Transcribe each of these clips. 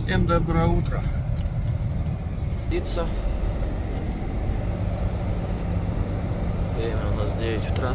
Всем доброе утро. Время у нас 9 утра.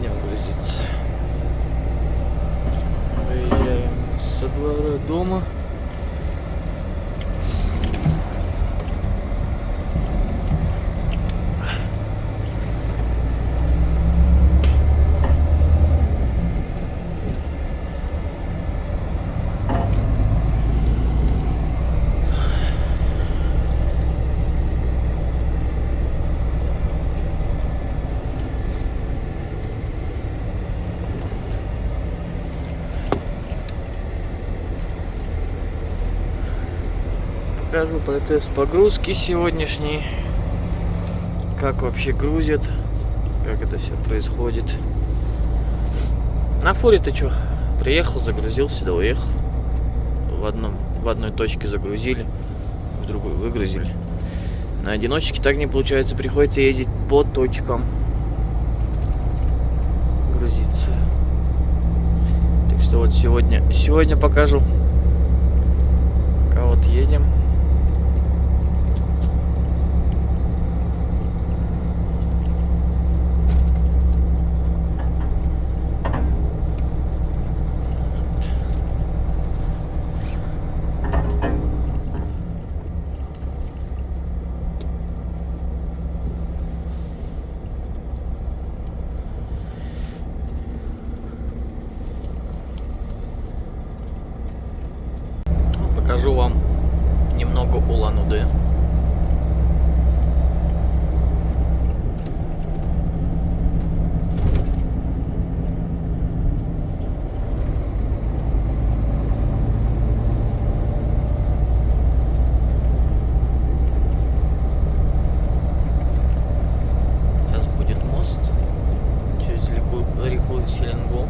Идем грузиться. Выезжаем со двора дома. Покажу процесс погрузки сегодняшний. Как вообще грузят. Как это все происходит. На фуре ты чё? Приехал, загрузился, да уехал. В одной точке загрузили, в другой выгрузили. На одиночке так не получается, приходится ездить по точкам. Грузиться. Так что вот сегодня покажу. Пока вот едем. Покажу вам немного Улан-Удэ. Сейчас будет мост через реку Селенгол.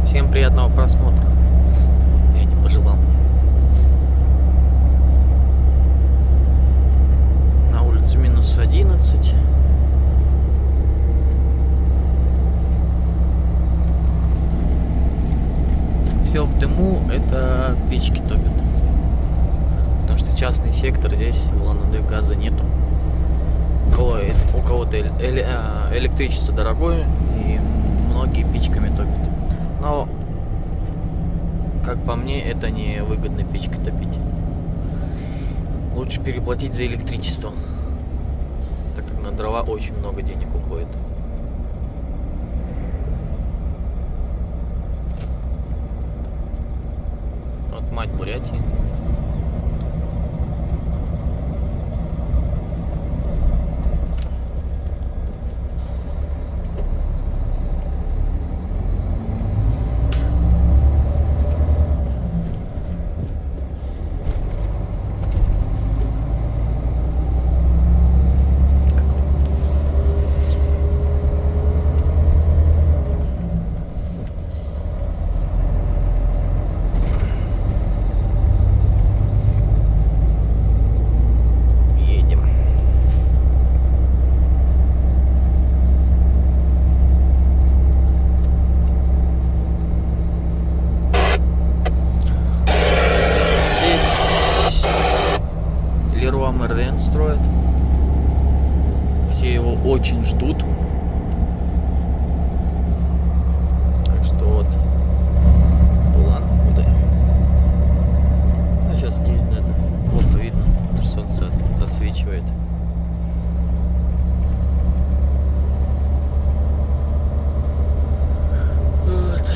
Всем приятного просмотра. Я не пожелал. На улице минус 11. Все в дыму, это печки топят. Потому что частный сектор, здесь в Улан-Удэ газа нету. У кого-то электричество дорогое, и многие печками топят. Но, как по мне, это не выгодно печкой топить. Лучше переплатить за электричество, так как на дрова очень много денег уходит. Вот мать Бурятии. МРДН строят. Все его очень ждут. Так что вот Улан-Удэ. Ну, сейчас не видно это. Плохо видно, потому что солнце отсвечивает. Вот.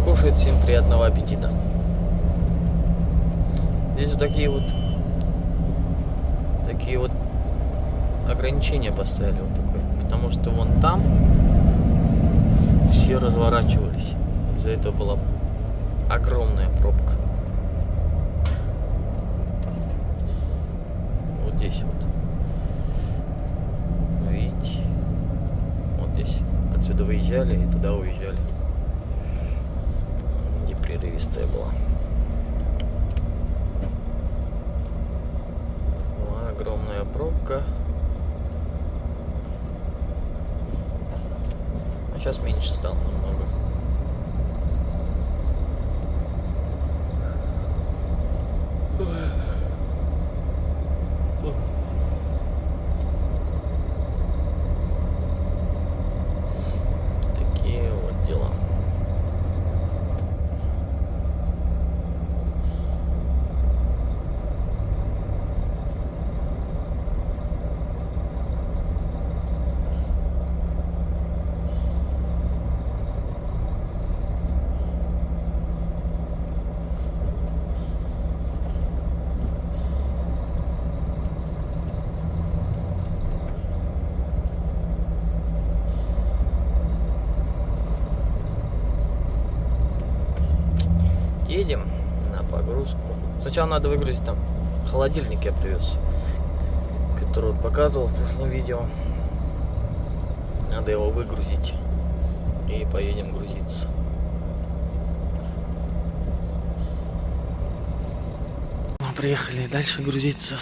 покушать. Всем приятного аппетита. Здесь вот такие вот ограничения поставили вот такое, потому что вон там все разворачивались. Из-за этого была огромная пробка. Вот здесь вот. Видите? Вот здесь. Отсюда выезжали и туда уезжали. Где прерывистая была. Была огромная пробка. А сейчас меньше стало намного. Такие вот дела. Едем на погрузку. Сначала надо выгрузить там холодильник, я привез, который вот показывал в прошлом видео. Надо его выгрузить и поедем грузиться. Мы приехали дальше грузиться.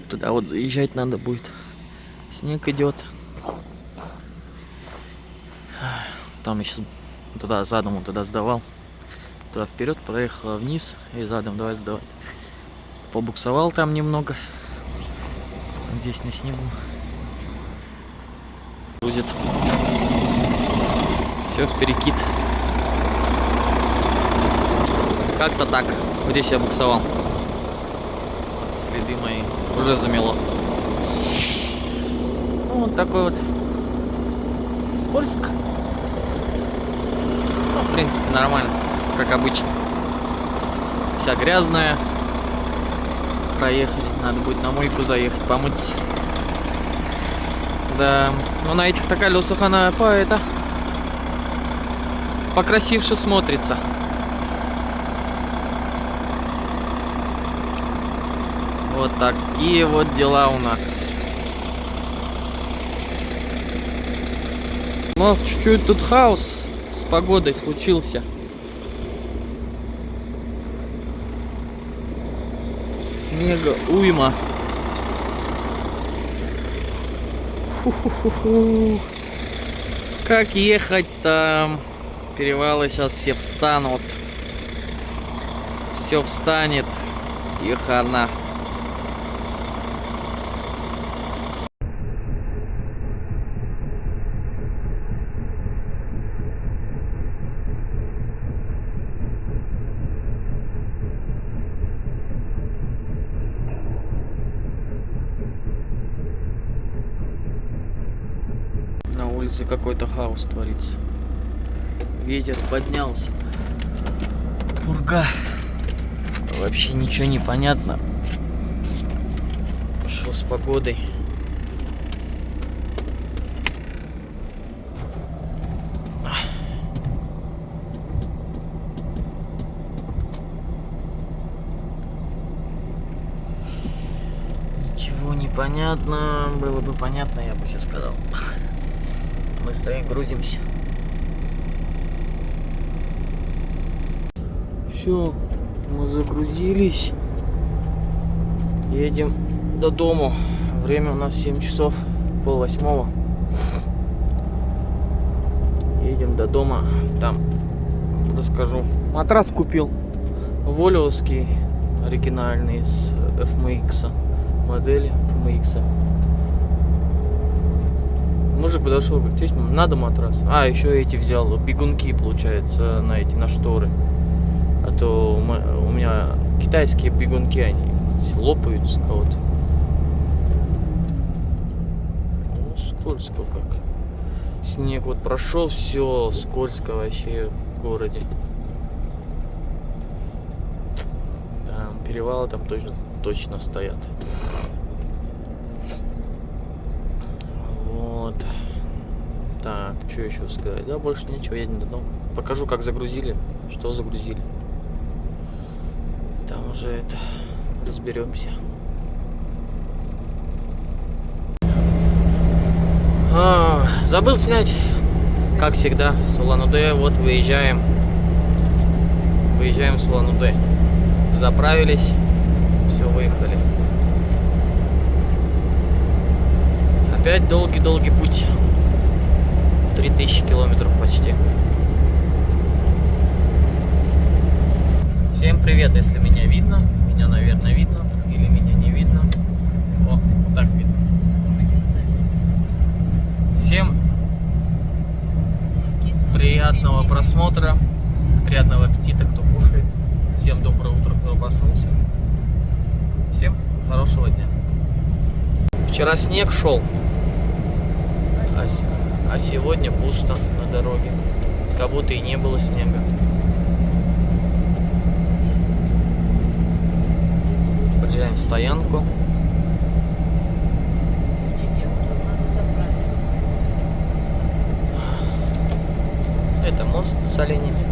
Туда вот заезжать надо будет. Снег идет. Там еще туда задом он туда сдавал. Туда вперед, проехала вниз и задом давай сдавать. Побуксовал там немного. Здесь на снегу. Грузит. Все в перекид. Как-то так. Вот здесь я буксовал. Следы мои уже замело. Ну, вот такой вот скользко. Ну, в принципе, нормально. Как обычно. Вся грязная. Проехали. Надо будет на мойку заехать, помыться. Да. Но на этих-то колесах она покрасивше смотрится. Вот такие вот дела у нас. У нас чуть-чуть тут хаос с погодой случился. Снега уйма. Фу-ху-ху-ху. Как ехать-то? Перевалы сейчас все встанут. Все встанет. И хана. На улице какой-то хаос творится. Ветер поднялся. Пурга. Вообще ничего не понятно. Что с погодой? Ничего не понятно. Было бы понятно, я бы сейчас сказал. Мы стоим, грузимся. Все, мы загрузились. Едем до дому. Время у нас 7 часов, 7:30. Едем до дома. Там, расскажу. Матрас купил. Волиовский, оригинальный, с FMX. Модели FMX. Мужик подошел, говорит, есть надо матрас. А, еще эти взял, бегунки, получается, на шторы. А то у меня китайские бегунки, они лопаются кого-то. Ну, скользко как. Снег вот прошел, все скользко вообще в городе. Там перевалы там точно стоят. Вот. Так, что еще сказать? Да, больше нечего, едем до дома. Покажу, как загрузили, что загрузили. Там уже это разберемся. Забыл снять, как всегда, с Улан-Удэ. Вот выезжаем с Улан-Удэ. Заправились, все, выехали. Опять долгий путь. 3000 километров почти. Всем привет, если меня видно. Меня, наверное, видно. Или меня не видно. О, вот так видно. Всем приятного просмотра. Приятного аппетита, кто кушает. Всем доброе утро, кто проснулся. Всем хорошего дня. Вчера снег шел. А сегодня пусто на дороге. Как будто и не было снега. Подъезжаем в стоянку. Это мост с оленями.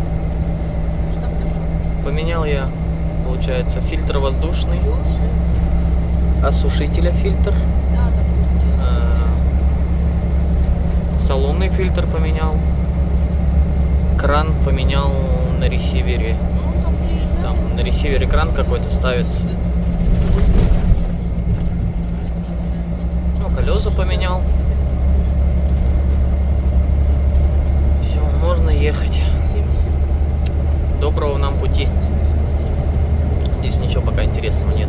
Поменял я, получается, фильтр воздушный. Осушителя фильтр. Салонный фильтр поменял. Кран поменял на ресивере. Там на ресивере кран какой-то ставится. Ну, колеса поменял. Все, можно ехать. Доброго нам пути. Здесь ничего пока интересного нет.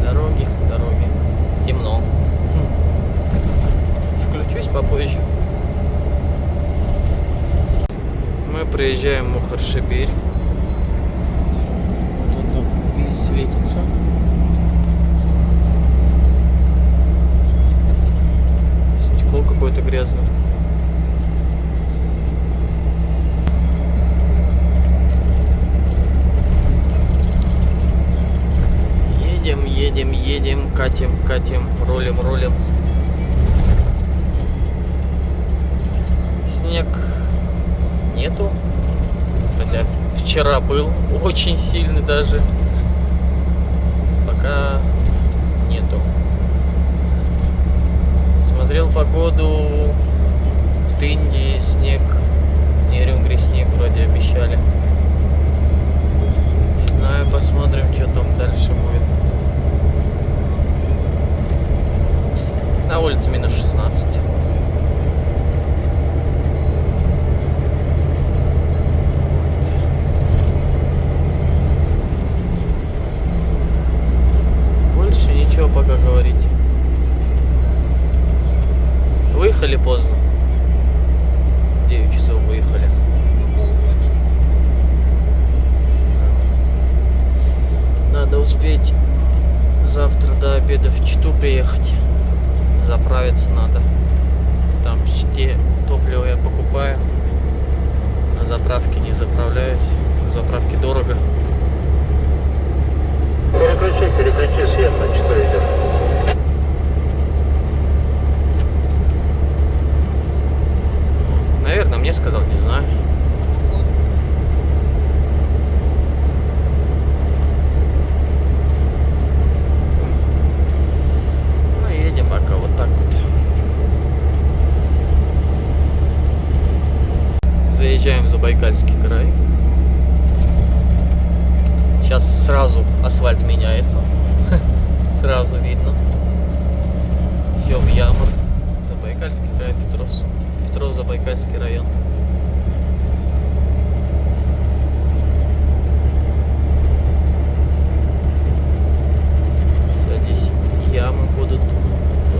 Дороги. Темно. Включусь попозже. Мы проезжаем Мухоршибирь. Вот он весь светится. Стекло какое-то грязное. Едем, катим, рулим. Снег нету, хотя вчера был очень сильный даже. Пока нету. Смотрел погоду, в Тынде снег, в Нерюнгри снег вроде обещали. Не знаю, посмотрим, что там дальше будет. На улице минус 16. Больше ничего пока говорить. Выехали поздно. 9 часов выехали. Надо успеть завтра до обеда в Читу приехать. Заправиться надо. Там в Чите топливо я покупаю. На заправке не заправляюсь. На заправке дорого. Переключи, свет на Читу идет. Наверное, мне сказал, не знаю. Пока вот так вот. Заезжаем в Забайкальский край. Сейчас сразу асфальт меняется. Сразу видно. Все в ямах. Забайкальский край, Петров-Забайкальский район. Здесь ямы будут.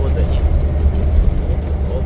Вот они. Оп.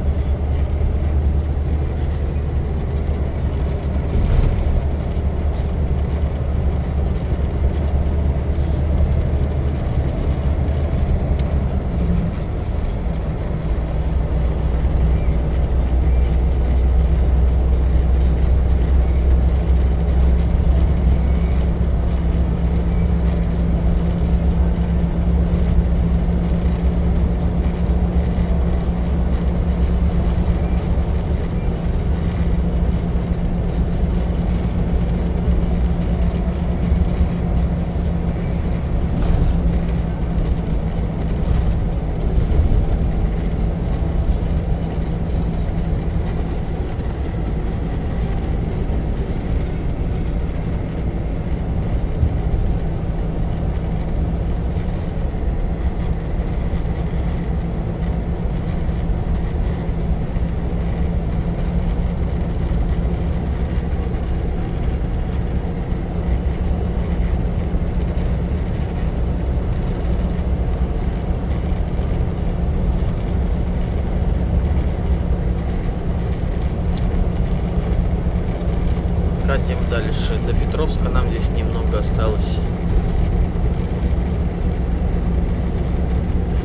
катим дальше. До Петровска нам здесь немного осталось.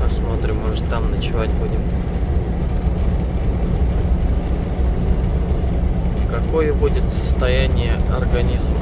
Посмотрим, может там ночевать будем. Какое будет состояние организма?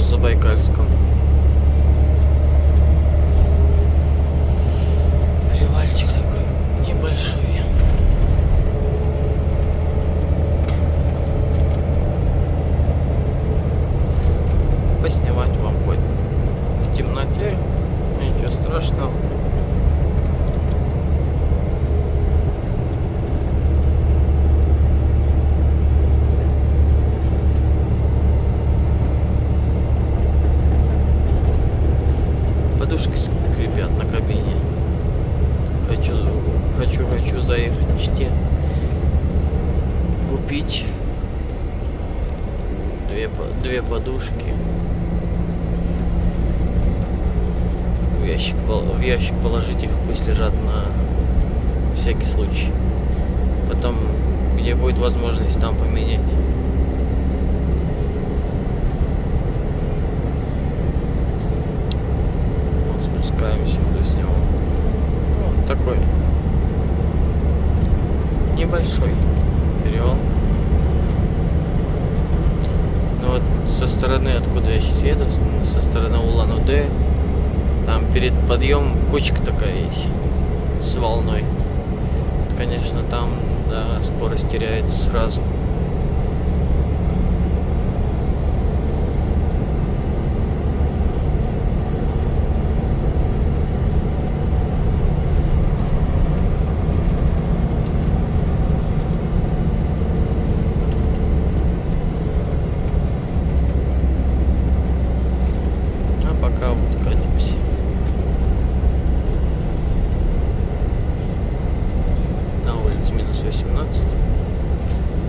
Забайкальском. Перевальчик такой небольшой. Поснимать вам хоть в темноте, ничего страшного. Скрипят на кабине. Хочу заехать в Чите. Купить две подушки. В ящик положить их, пусть лежат на всякий случай. Потом, где будет возможность, там поменять. Спускаемся уже с него. Ну, такой небольшой перевал. Но вот со стороны, откуда я сейчас еду, со стороны Улан-Удэ, там перед подъемом кочка такая есть с волной. Конечно, там, да, скорость теряется сразу.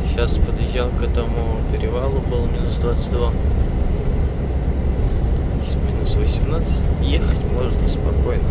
Сейчас подъезжал к этому перевалу, было минус 22. Сейчас минус 18. Ехать можно спокойно.